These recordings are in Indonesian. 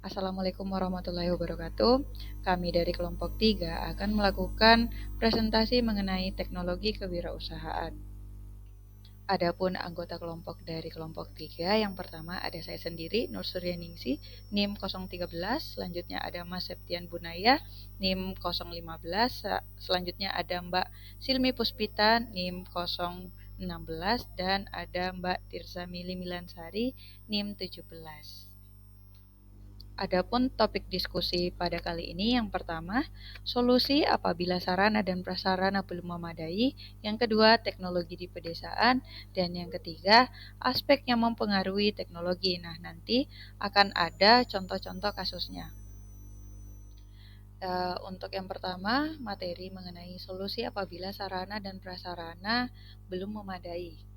Assalamualaikum warahmatullahi wabarakatuh. Kami dari kelompok 3 akan melakukan presentasi mengenai teknologi kewirausahaan. Adapun anggota kelompok dari kelompok 3, yang pertama ada saya sendiri, Nur Suryaningsih, NIM 013, selanjutnya ada Mas Septian Bunaya, NIM 015, selanjutnya ada Mbak Silmi Puspita, NIM 016, dan ada Mbak Tirza Mili Milansari, NIM 17. Adapun topik diskusi pada kali ini yang pertama, solusi apabila sarana dan prasarana belum memadai, yang kedua, teknologi di pedesaan, dan yang ketiga, aspek yang mempengaruhi teknologi. Nah, nanti akan ada contoh-contoh kasusnya. Untuk yang pertama, materi mengenai solusi apabila sarana dan prasarana belum memadai.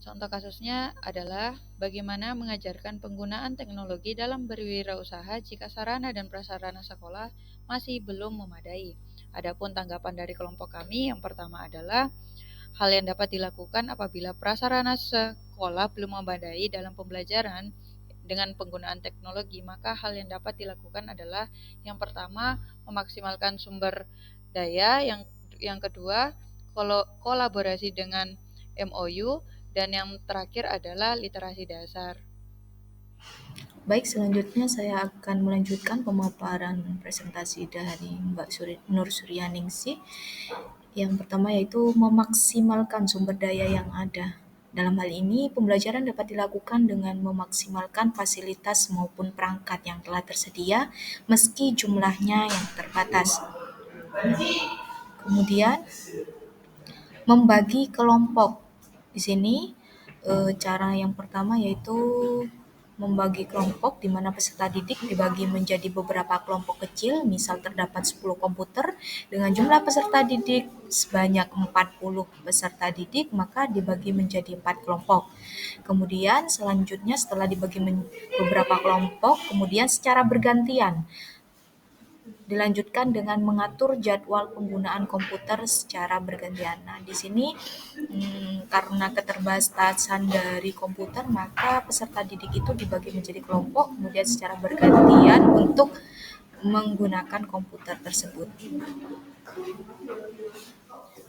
Contoh kasusnya adalah bagaimana mengajarkan penggunaan teknologi dalam berwirausaha jika sarana dan prasarana sekolah masih belum memadai. Adapun tanggapan dari kelompok kami yang pertama adalah hal yang dapat dilakukan apabila prasarana sekolah belum memadai dalam pembelajaran dengan penggunaan teknologi, maka hal yang dapat dilakukan adalah yang pertama memaksimalkan sumber daya, yang kedua kolaborasi dengan MOU, dan yang terakhir adalah literasi dasar. Baik, selanjutnya saya akan melanjutkan pemaparan presentasi dari Mbak Nur Suryaningsih. Yang pertama yaitu memaksimalkan sumber daya yang ada. Dalam hal ini, pembelajaran dapat dilakukan dengan memaksimalkan fasilitas maupun perangkat yang telah tersedia, meski jumlahnya yang terbatas. Kemudian, membagi kelompok. Di sini, cara yang pertama yaitu membagi kelompok di mana peserta didik dibagi menjadi beberapa kelompok kecil, misal terdapat 10 komputer dengan jumlah peserta didik sebanyak 40 peserta didik, maka dibagi menjadi 4 kelompok. Kemudian selanjutnya setelah dibagi beberapa kelompok, kemudian secara bergantian dilanjutkan dengan mengatur jadwal penggunaan komputer secara bergantian. Nah, di sini karena keterbatasan dari komputer, maka peserta didik itu dibagi menjadi kelompok, kemudian secara bergantian untuk menggunakan komputer tersebut.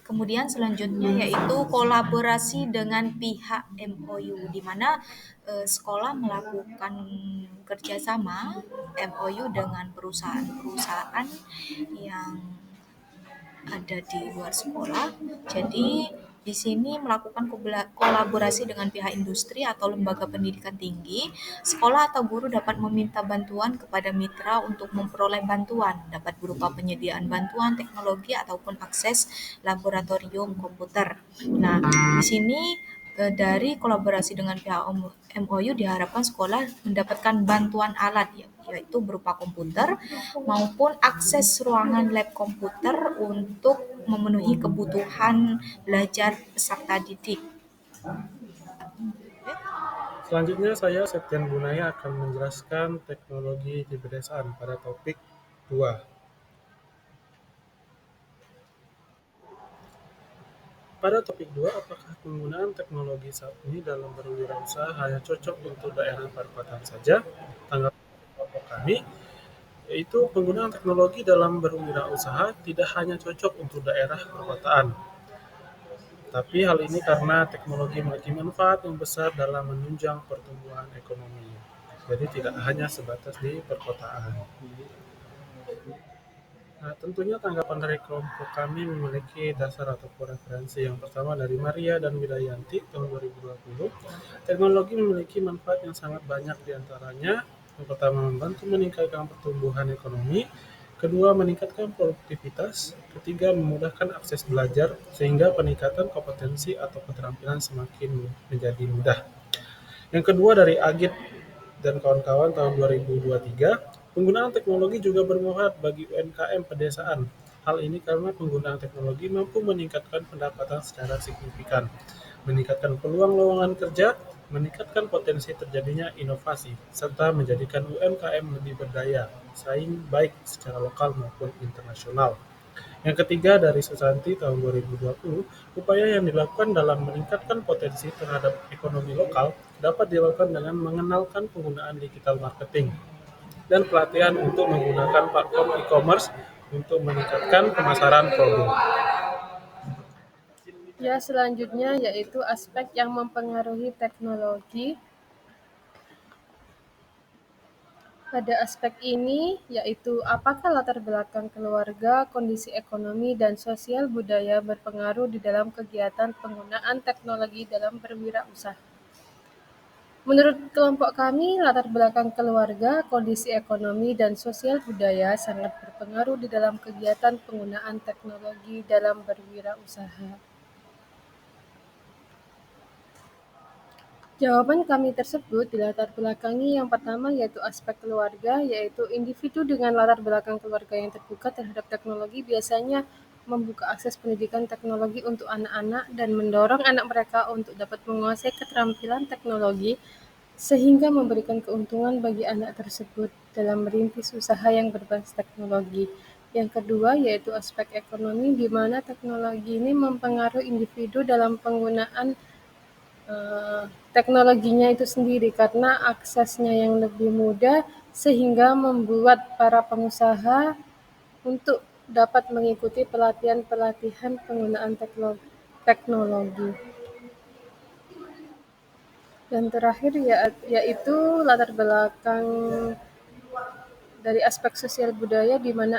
Kemudian selanjutnya yaitu kolaborasi dengan pihak MOU, di mana sekolah melakukan kerjasama MOU dengan perusahaan-perusahaan yang ada di luar sekolah. Jadi di sini melakukan kolaborasi dengan pihak industri atau lembaga pendidikan tinggi. Sekolah atau guru dapat meminta bantuan kepada mitra untuk memperoleh bantuan, dapat berupa penyediaan bantuan teknologi ataupun akses laboratorium komputer. Nah, di sini dari kolaborasi dengan pihak MOU diharapkan sekolah mendapatkan bantuan alat, yaitu berupa komputer maupun akses ruangan lab komputer untuk memenuhi kebutuhan belajar peserta didik. Selanjutnya saya Septian Bunaya akan menjelaskan teknologi di pedesaan pada topik 2. Pada topik 2, apakah penggunaan teknologi saat ini dalam berwirausaha hanya cocok untuk daerah perkotaan saja? Tanggapan kelompok kami yaitu penggunaan teknologi dalam berwirausaha tidak hanya cocok untuk daerah perkotaan, tapi hal ini karena teknologi memiliki manfaat yang besar dalam menunjang pertumbuhan ekonomi. Jadi tidak hanya sebatas di perkotaan. Nah, tentunya tanggapan dari kelompok kami memiliki dasar ataupun referensi. Yang pertama dari Maria dan Widayanti tahun 2020. Teknologi memiliki manfaat yang sangat banyak diantaranya. Yang pertama membantu meningkatkan pertumbuhan ekonomi. Kedua, meningkatkan produktivitas. Ketiga, memudahkan akses belajar sehingga peningkatan kompetensi atau keterampilan semakin menjadi mudah. Yang kedua dari Agit dan kawan-kawan tahun 2023, penggunaan teknologi juga bermanfaat bagi UMKM pedesaan. Hal ini karena penggunaan teknologi mampu meningkatkan pendapatan secara signifikan, meningkatkan peluang lowongan kerja, meningkatkan potensi terjadinya inovasi, serta menjadikan UMKM lebih berdaya saing baik secara lokal maupun internasional. Yang ketiga dari Susanti tahun 2020, upaya yang dilakukan dalam meningkatkan potensi terhadap ekonomi lokal dapat dilakukan dengan mengenalkan penggunaan digital marketing dan pelatihan untuk menggunakan platform e-commerce untuk meningkatkan pemasaran produk. Ya, selanjutnya yaitu aspek yang mempengaruhi teknologi. Pada aspek ini, yaitu apakah latar belakang keluarga, kondisi ekonomi, dan sosial budaya berpengaruh di dalam kegiatan penggunaan teknologi dalam berwirausaha. Menurut kelompok kami, latar belakang keluarga, kondisi ekonomi, dan sosial budaya sangat berpengaruh di dalam kegiatan penggunaan teknologi dalam berwirausaha. Jawaban kami tersebut dilatar belakangi yang pertama yaitu aspek keluarga, yaitu individu dengan latar belakang keluarga yang terbuka terhadap teknologi biasanya membuka akses pendidikan teknologi untuk anak-anak dan mendorong anak mereka untuk dapat menguasai keterampilan teknologi sehingga memberikan keuntungan bagi anak tersebut dalam merintis usaha yang berbasis teknologi. Yang kedua yaitu aspek ekonomi di mana teknologi ini mempengaruhi individu dalam penggunaan teknologinya itu sendiri karena aksesnya yang lebih mudah sehingga membuat para pengusaha untuk dapat mengikuti pelatihan-pelatihan penggunaan teknologi. Dan terakhir yaitu latar belakang dari aspek sosial budaya di mana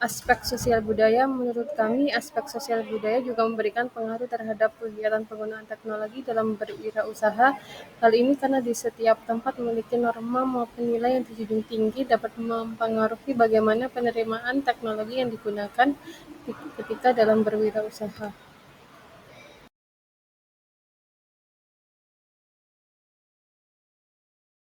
aspek sosial budaya menurut kami aspek sosial budaya juga memberikan pengaruh terhadap kegiatan penggunaan teknologi dalam berwirausaha. Hal ini karena di setiap tempat memiliki norma maupun nilai yang dijunjung tinggi dapat mempengaruhi bagaimana penerimaan teknologi yang digunakan ketika dalam berwirausaha.